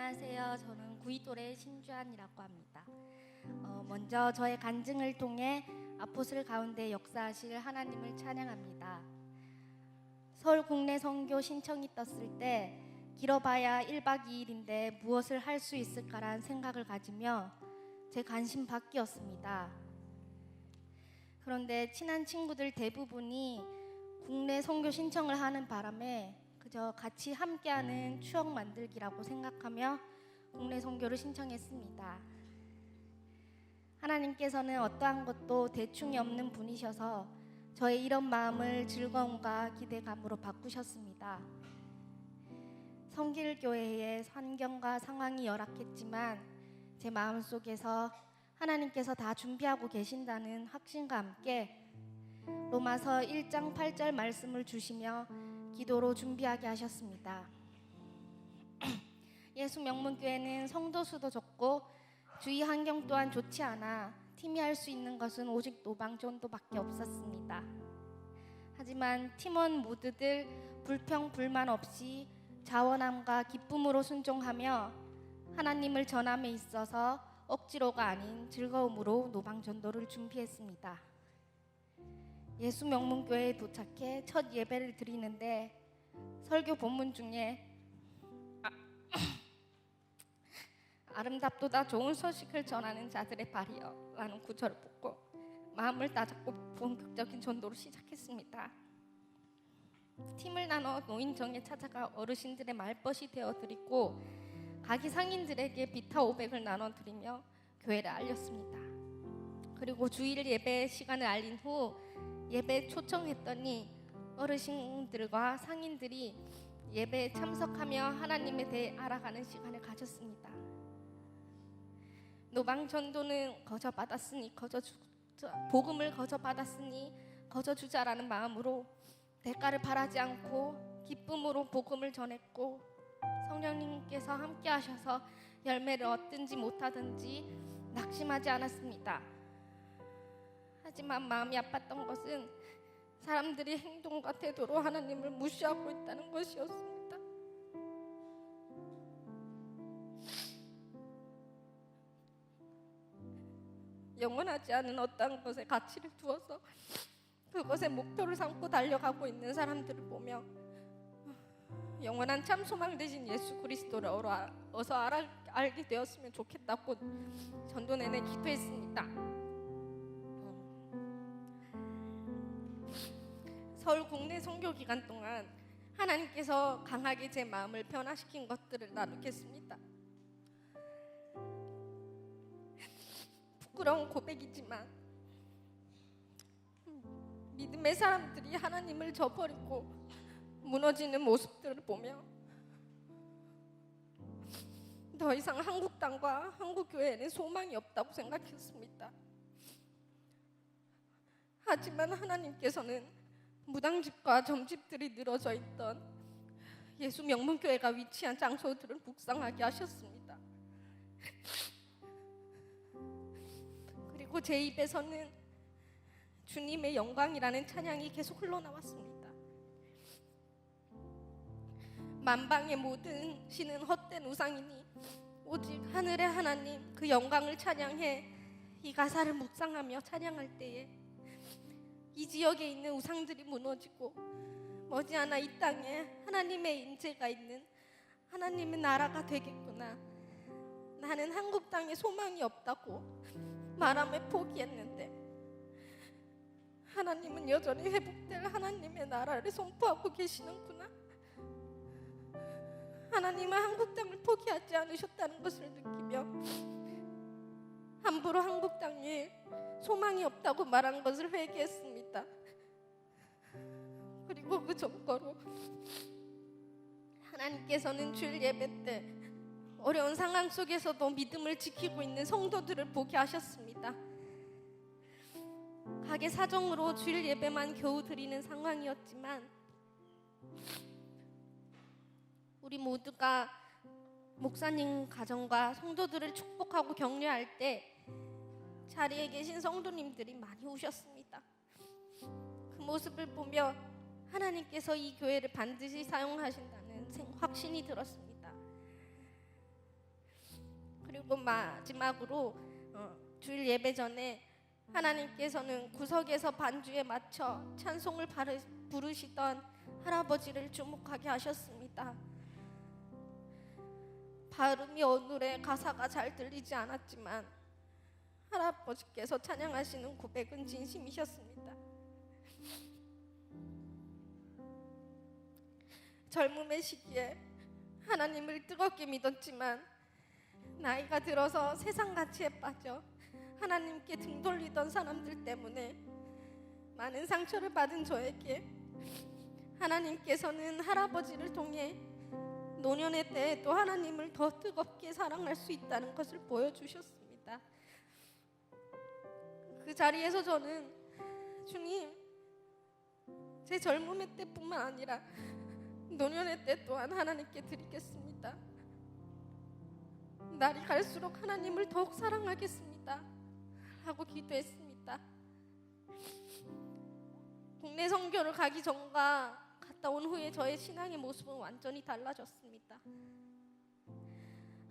안녕하세요. 저는 구이도래 신주한이라고 합니다. 먼저 저의 간증을 통해 아포슬 가운데 역사하실 하나님을 찬양합니다. 서울 국내 선교 신청이 떴을 때 길어봐야 1박 2일인데 무엇을 할 수 있을까란 생각을 가지며 제 관심 밖이었습니다. 그런데 친한 친구들 대부분이 국내 선교 신청을 하는 바람에 그저 같이 함께하는 추억 만들기라고 생각하며 국내 선교를 신청했습니다. 하나님께서는 어떠한 것도 대충이 없는 분이셔서 저의 이런 마음을 즐거움과 기대감으로 바꾸셨습니다. 성길 교회의 환경과 상황이 열악했지만 제 마음속에서 하나님께서 다 준비하고 계신다는 확신과 함께 로마서 1장 8절 말씀을 주시며 기도로 준비하게 하셨습니다. 예수 명문교회는 성도 수도 적고 주위 환경 또한 좋지 않아 팀이 할 수 있는 것은 오직 노방전도밖에 없었습니다. 하지만 팀원 모두들 불평 불만 없이 자원함과 기쁨으로 순종하며 하나님을 전함에 있어서 억지로가 아닌 즐거움으로 노방전도를 준비했습니다. 예수 명문교회에 도착해 첫 예배를 드리는데 설교 본문 중에 아름답도다 좋은 소식을 전하는 자들의 발이여 라는 구절을 보고 마음을 다잡고 본격적인 전도를 시작했습니다. 팀을 나눠 노인정에 찾아가 어르신들의 말벗이 되어드리고 가기 상인들에게 비타 500을 나눠드리며 교회를 알렸습니다. 그리고 주일 예배 시간을 알린 후 예배에 초청했더니 어르신들과 상인들이 예배에 참석하며 하나님에 대해 알아가는 시간을 가졌습니다. 노방전도는 거저받았으니 복음을 거저받았으니 거저주자라는 마음으로 대가를 바라지 않고 기쁨으로 복음을 전했고 성령님께서 함께 하셔서 열매를 얻든지 못하든지 낙심하지 않았습니다. 하지만 마음이 아팠던 것은 사람들이 행동과 태도로 하나님을 무시하고 있다는 것이었습니다. 영원하지 않은 어떠한 것에 가치를 두어서 그것에 목표를 삼고 달려가고 있는 사람들을 보며 영원한 참 소망 되신 예수 그리스도를 어서 알게 되었으면 좋겠다고 전도 내내 기도했습니다. 서울 국내 선교 기간 동안 하나님께서 강하게 제 마음을 변화시킨 것들을 나누겠습니다. 부끄러운 고백이지만 믿음의 사람들이 하나님을 저버리고 무너지는 모습들을 보며 더 이상 한국 땅과 한국 교회에는 소망이 없다고 생각했습니다. 하지만 하나님께서는 무당집과 점집들이 늘어져 있던 예수 명문교회가 위치한 장소들을 묵상하게 하셨습니다. 그리고 제 입에서는 주님의 영광이라는 찬양이 계속 흘러나왔습니다. 만방의 모든 신은 헛된 우상이니 오직 하늘의 하나님 그 영광을 찬양해 이 가사를 묵상하며 찬양할 때에 이 지역에 있는 우상들이 무너지고 머지않아 이 땅에 하나님의 인재가 있는 하나님의 나라가 되겠구나. 나는 한국 땅에 소망이 없다고 말하며 포기했는데 하나님은 여전히 회복될 하나님의 나라를 선포하고 계시는구나. 하나님은 한국 땅을 포기하지 않으셨다는 것을 느끼며 함부로 한국 땅에 소망이 없다고 말한 것을 회개했습니다. 그리고 그 전거로 하나님께서는 주일 예배 때 어려운 상황 속에서도 믿음을 지키고 있는 성도들을 보게 하셨습니다. 가게 사정으로 주일 예배만 겨우 드리는 상황이었지만 우리 모두가 목사님 가정과 성도들을 축복하고 격려할 때 자리에 계신 성도님들이 많이 우셨습니다. 그 모습을 보며 하나님께서 이 교회를 반드시 사용하신다는 확신이 들었습니다. 그리고 마지막으로 주일 예배 전에 하나님께서는 구석에서 반주에 맞춰 찬송을 부르시던 할아버지를 주목하게 하셨습니다. 발음이 어눌해 가사가 잘 들리지 않았지만 할아버지께서 찬양하시는 고백은 진심이셨습니다. 젊음의 시기에 하나님을 뜨겁게 믿었지만 나이가 들어서 세상 가치에 빠져 하나님께 등 돌리던 사람들 때문에 많은 상처를 받은 저에게 하나님께서는 할아버지를 통해 노년의 때에도 하나님을 더 뜨겁게 사랑할 수 있다는 것을 보여주셨습니다. 그 자리에서 저는 주님, 제 젊음의 때뿐만 아니라 노년의 때 또한 하나님께 드리겠습니다. 날이 갈수록 하나님을 더욱 사랑하겠습니다 하고 기도했습니다. 국내 선교를 가기 전과 갔다 온 후에 저의 신앙의 모습은 완전히 달라졌습니다.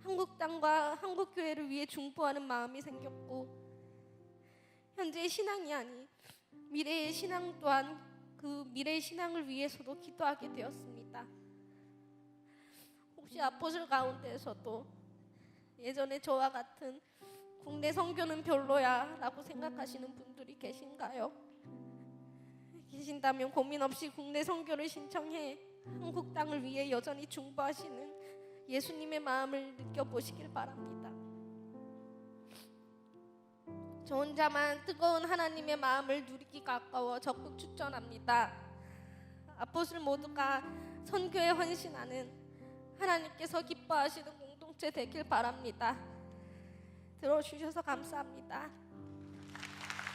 한국 땅과 한국 교회를 위해 중보하는 마음이 생겼고, 현재의 신앙이 아닌 미래의 신앙 또한 그 미래의 신앙을 위해서도 기도하게 되었습니다. 혹시 아포슬 가운데에서도 예전에 저와 같은 국내 선교는 별로야 라고 생각하시는 분들이 계신가요? 계신다면 고민 없이 국내 선교를 신청해 한국 땅을 위해 여전히 중보하시는 예수님의 마음을 느껴보시길 바랍니다. 저 혼자만 뜨거운 하나님의 마음을 누리기가 아까워 적극 추천합니다. 아포슬 모두가 선교에 헌신하는 하나님께서 기뻐하시는 공동체 되길 바랍니다. 들어주셔서 감사합니다.